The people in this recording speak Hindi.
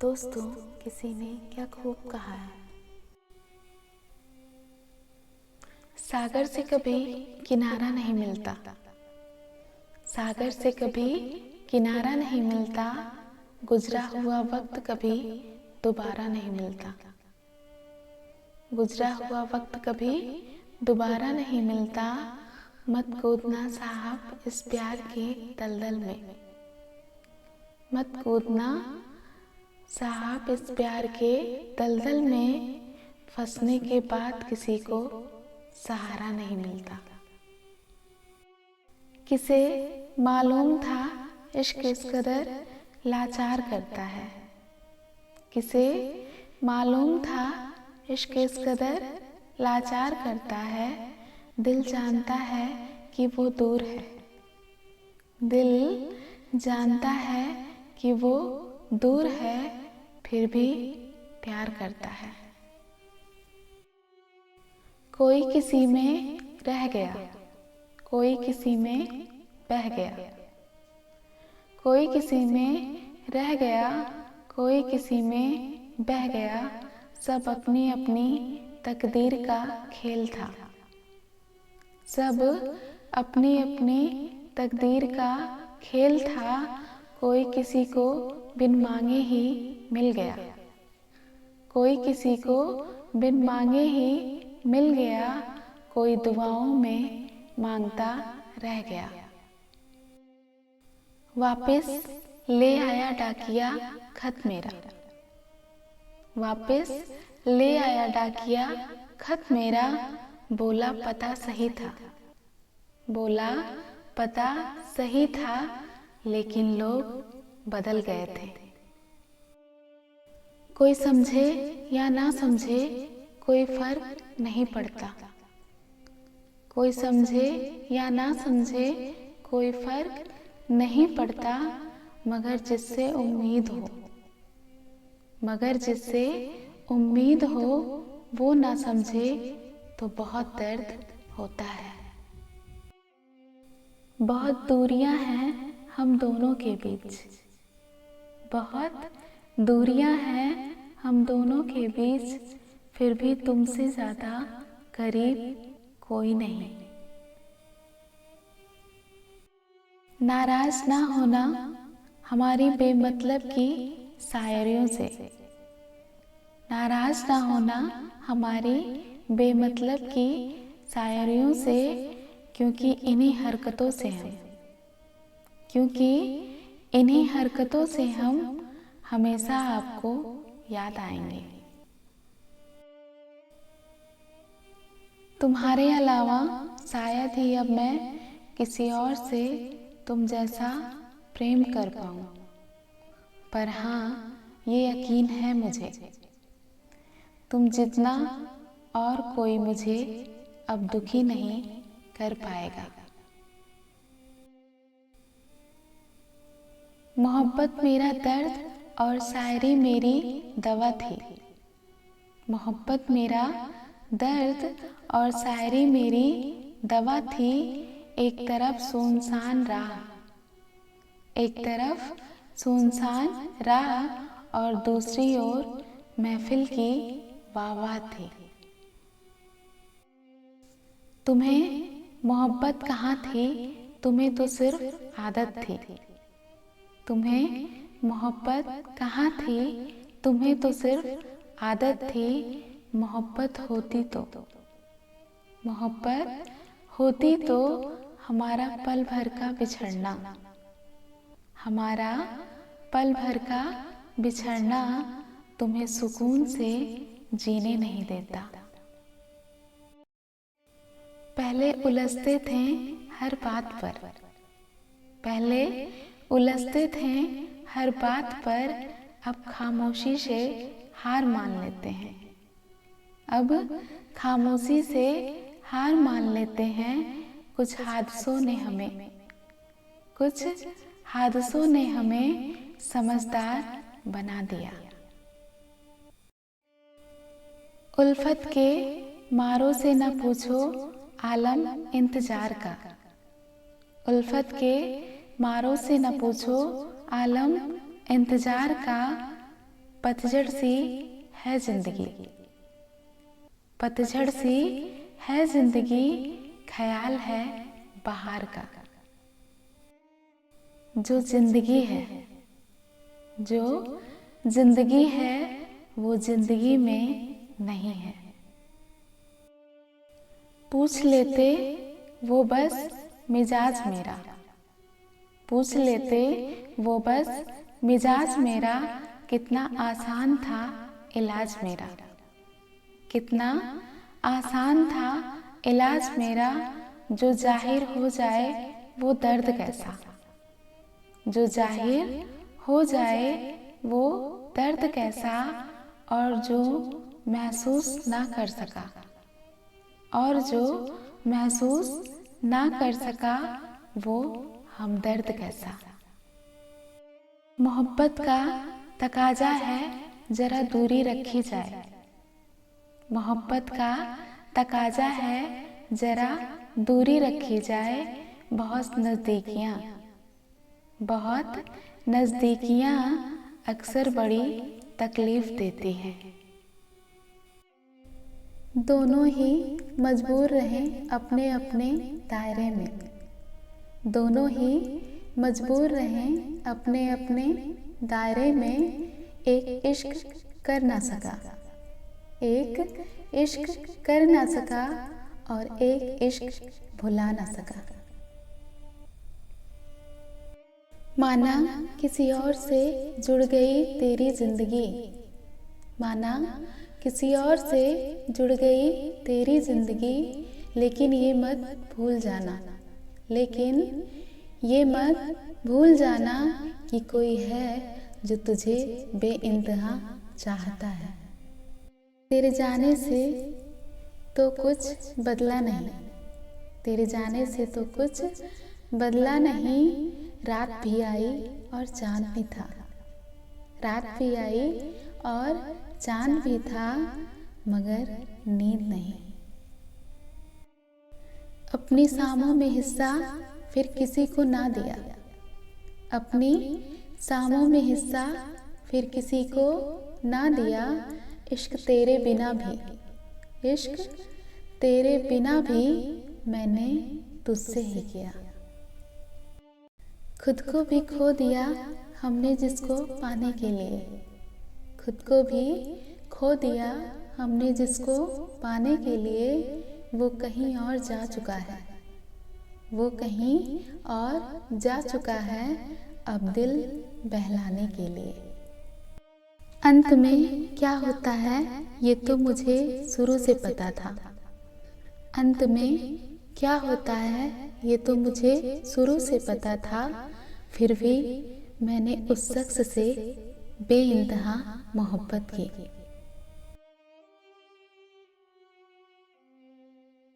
दोस्तों, किसी ने क्या खूब कहा है, सागर से कभी किनारा नहीं मिलता, सागर से कभी किनारा नहीं मिलता, गुजरा हुआ वक्त कभी दोबारा नहीं मिलता, गुजरा हुआ वक्त कभी दोबारा नहीं मिलता। मत कूदना साहब इस प्यार के दलदल में, मत कूदना साहब इस प्यार के दलदल में, फंसने के बाद किसी को सहारा नहीं मिलता। किसे मालूम था इश्क इस कदर लाचार करता है, किसे मालूम था इश्क इस कदर लाचार करता है। दिल जानता है कि वो दूर है, दिल जानता है कि वो दूर है, फिर भी प्यार करता है। कोई किसी में रह गया, कोई किसी में बह गया, कोई किसी में रह गया, कोई किसी में बह गया। सब अपनी अपनी तकदीर का खेल था, सब अपनी अपनी तकदीर का खेल था। कोई किसी को बिन मांगे ही मिल गया, कोई किसी को बिन मांगे ही मिल गया, कोई दुआओं में मांगता रह गया। वापस ले आया डाकिया खत मेरा, वापस ले आया डाकिया खत मेरा। बोला पता सही था, बोला पता सही था, लेकिन लोग बदल गए थे। कोई समझे या ना समझे कोई फर्क नहीं पड़ता, कोई समझे या ना समझे कोई फर्क नहीं पड़ता। मगर जिससे उम्मीद हो, मगर जिससे उम्मीद हो वो ना समझे तो बहुत दर्द होता है। बहुत दूरियां हैं हम दोनों के बीच, बहुत दूरियां हैं हम दोनों के बीच, फिर भी तुमसे ज्यादा करीब कोई नहीं। नाराज ना होना हमारी बेमतलब की शायरियों से, नाराज ना होना हमारी बेमतलब की शायरियों से, क्योंकि इन्हीं हरकतों से हम, क्योंकि इन्हीं हरकतों से हम हमेशा आपको याद आएंगे। तुम्हारे अलावा शायद ही अब मैं किसी और से तुम जैसा प्रेम कर पाऊं, पर हाँ ये यकीन है मुझे, तुम जितना और कोई मुझे अब दुखी नहीं कर पाएगा। मोहब्बत मेरा दर्द और शायरी मेरी दवा थी, मोहब्बत मेरा दर्द और शायरी मेरी दवा थी। एक तरफ सुनसान राह, एक तरफ सुनसान राह और दूसरी ओर महफिल की वाह थी। तुम्हें मोहब्बत कहाँ थी, तुम्हें तो सिर्फ आदत थी, तुम्हें मोहब्बत कहाँ थी, तुम्हें तो सिर्फ आदत थी। मोहब्बत होती तो, मोहब्बत होती तो हमारा पल भर का बिछड़ना, हमारा पल भर का बिछड़ना तुम्हें सुकून से जीने नहीं देता। पहले उलझते थे हर बात पर, पहले उलझते थे हर बात पर, अब खामोशी से हार मान लेते हैं, अब खामोशी से हार मान लेते हैं। कुछ हादसों ने हमें, कुछ हादसों ने हमें समझदार बना दिया। उल्फत के मारों से न पूछो आलम इंतजार का, उल्फत के मारों से न पूछो आलम इंतजार का। पतझड़ सी है जिंदगी, पतझड़ सी है जिंदगी, ख्याल है बाहर का। जो जिंदगी है, जो जिंदगी है, वो जिंदगी में नहीं है। पूछ लेते वो बस मिजाज मेरा, पूछ लेते वो बस मिजाज मेरा, कितना आसान था इलाज मेरा, कितना आसान था इलाज मेरा। जो जाहिर हो जाए वो दर्द कैसा, जो जाहिर हो जाए वो दर्द कैसा, और जो महसूस ना कर सका, और जो महसूस ना कर सका, वो हमदर्द कैसा। मोहब्बत का तकाजा है जरा दूरी रखी जाए, मोहब्बत का तकाजा है जरा दूरी रखी जाए। बहुत नज़दीकियाँ, बहुत नज़दीकियाँ अक्सर बड़ी तकलीफ देती हैं। दोनों ही मजबूर रहें अपने अपने दायरे में, दोनों ही मजबूर रहें अपने अपने दायरे में। एक इश्क कर ना सका, एक इश्क कर ना सका, और एक इश्क भुला ना सका। माना किसी और से जुड़ गई तेरी जिंदगी, माना किसी और से जुड़ गई तेरी जिंदगी, लेकिन ये मत भूल जाना, लेकिन ये मत भूल जाना कि कोई है जो तुझे बेइंतहा चाहता है। तेरे जाने से तो कुछ बदला नहीं, तेरे जाने से तो कुछ बदला नहीं। रात भी आई और चांद भी था, रात भी आई और चांद भी था, मगर नींद नहीं। अपनी शामों में हिस्सा फिर किसी को ना दिया, अपनी शामों में हिस्सा फिर किसी को ना दिया। इश्क तेरे बिना भी, इश्क तेरे बिना भी मैंने तुझसे ही किया। खुद को भी खो दिया हमने जिसको पाने के लिए, खुद को भी खो दिया हमने जिसको पाने के लिए। वो कहीं और जा चुका है, वो कहीं और जा चुका है, अब दिल बहलाने के लिए। अंत में क्या होता है ये तो मुझे शुरू से पता था, अंत में क्या होता है ये तो मुझे शुरू से पता था। फिर भी मैंने उस शख्स से बेइंतहा मोहब्बत की।